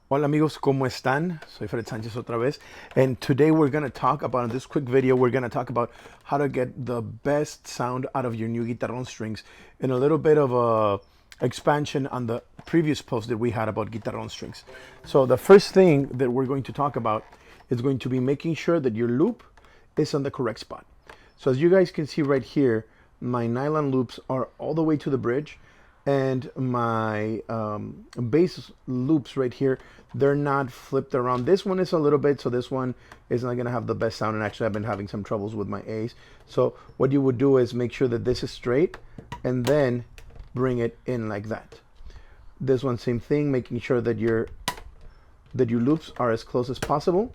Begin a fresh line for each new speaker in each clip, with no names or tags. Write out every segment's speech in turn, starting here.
Hola amigos, ¿cómo están? Soy Fred Sánchez otra vez. And today we're going to talk about, in this quick video, we're going to talk about how to get the best sound out of your new Guitarron strings and a little bit of a expansion on the previous post that we had about Guitarron strings. So the first thing that we're going to talk about is going to be making sure that your loop is on the correct spot. So as you guys can see right here, my nylon loops are all the way to the bridge, and my bass loops right here, they're not flipped around. This one is a little bit, so this one is not gonna have the best sound, and actually I've been having some troubles with my A's. So what you would do is make sure that this is straight and then bring it in like that. This one, same thing, making sure that your loops are as close as possible.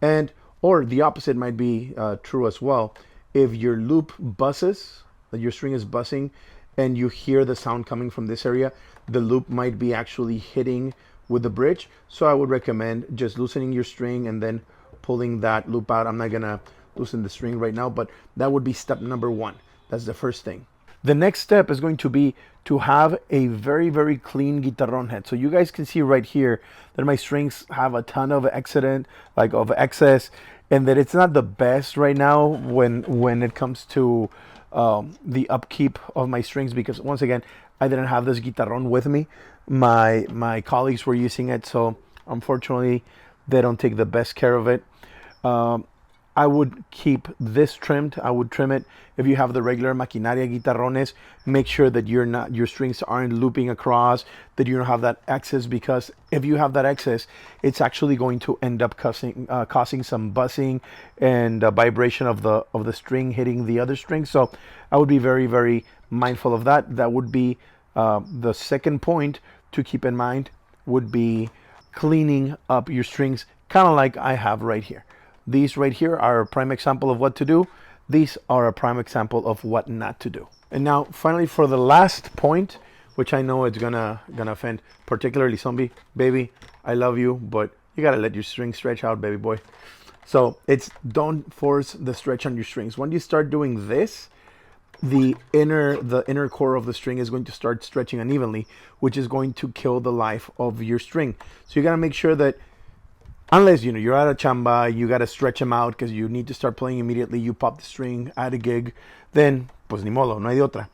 And or the opposite might be true as well. If your loop buzzes, that your string is buzzing, and you hear the sound coming from this area, the loop might be actually hitting with the bridge. So I would recommend just loosening your string and then pulling that loop out. I'm not gonna loosen the string right now, but that would be step number one. That's the first thing. The next step is going to be to have a very, very clean Guitarron head. So you guys can see right here that my strings have a ton of excess, and that it's not the best right now when it comes to the upkeep of my strings, because once again I didn't have this Guitarron with me. My colleagues were using it, so unfortunately they don't take the best care of it. I would keep this trimmed. I would trim it. If you have the regular maquinaria guitarrones, make sure that your strings aren't looping across, that you don't have that excess, because if you have that excess, it's actually going to end up causing some buzzing and vibration of the string hitting the other string. So I would be very, very mindful of that. That would be the second point to keep in mind, would be cleaning up your strings, kind of like I have right here. These right here are a prime example of what to do. These are a prime example of what not to do. And now finally, for the last point, which I know it's gonna offend particularly Zombie. Baby, I love you, but you gotta let your string stretch out, baby boy. So it's, don't force the stretch on your strings. When you start doing this, the inner core of the string is going to start stretching unevenly, which is going to kill the life of your string. So you gotta make sure that, unless you're at a chamba, you got to stretch them out because you need to start playing immediately, you pop the string at a gig, then pues ni modo, no hay de otra.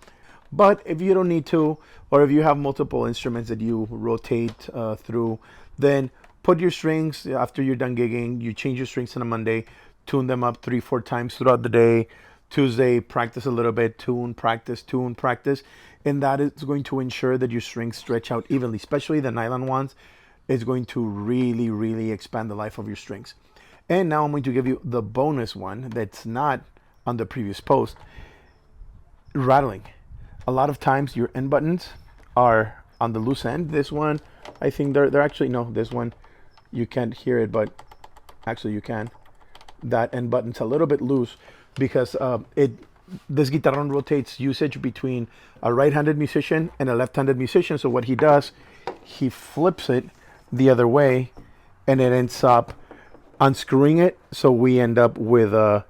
But if you don't need to, or if you have multiple instruments that you rotate through, then put your strings, after you're done gigging, you change your strings on a Monday, tune them up 3-4 times throughout the day. Tuesday, practice a little bit, tune, practice, and that is going to ensure that your strings stretch out evenly, especially the nylon ones. Is going to really, really expand the life of your strings. And now I'm going to give you the bonus one that's not on the previous post. Rattling. A lot of times your end buttons are on the loose end. This one, I think they're actually, no, this one, you can't hear it, but actually you can. That end button's a little bit loose because this Guitarron rotates usage between a right-handed musician and a left-handed musician. So what he does, he flips it the other way, and it ends up unscrewing it, so we end up with a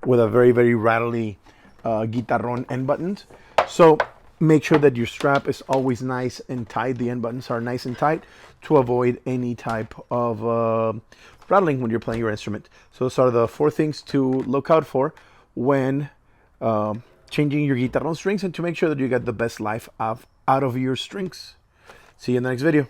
very, very rattly Guitarron end buttons. So make sure that your strap is always nice and tight, the end buttons are nice and tight, to avoid any type of rattling when you're playing your instrument. So those are the 4 things to look out for when changing your Guitarron strings, and to make sure that you get the best life out of your strings. See you in the next video.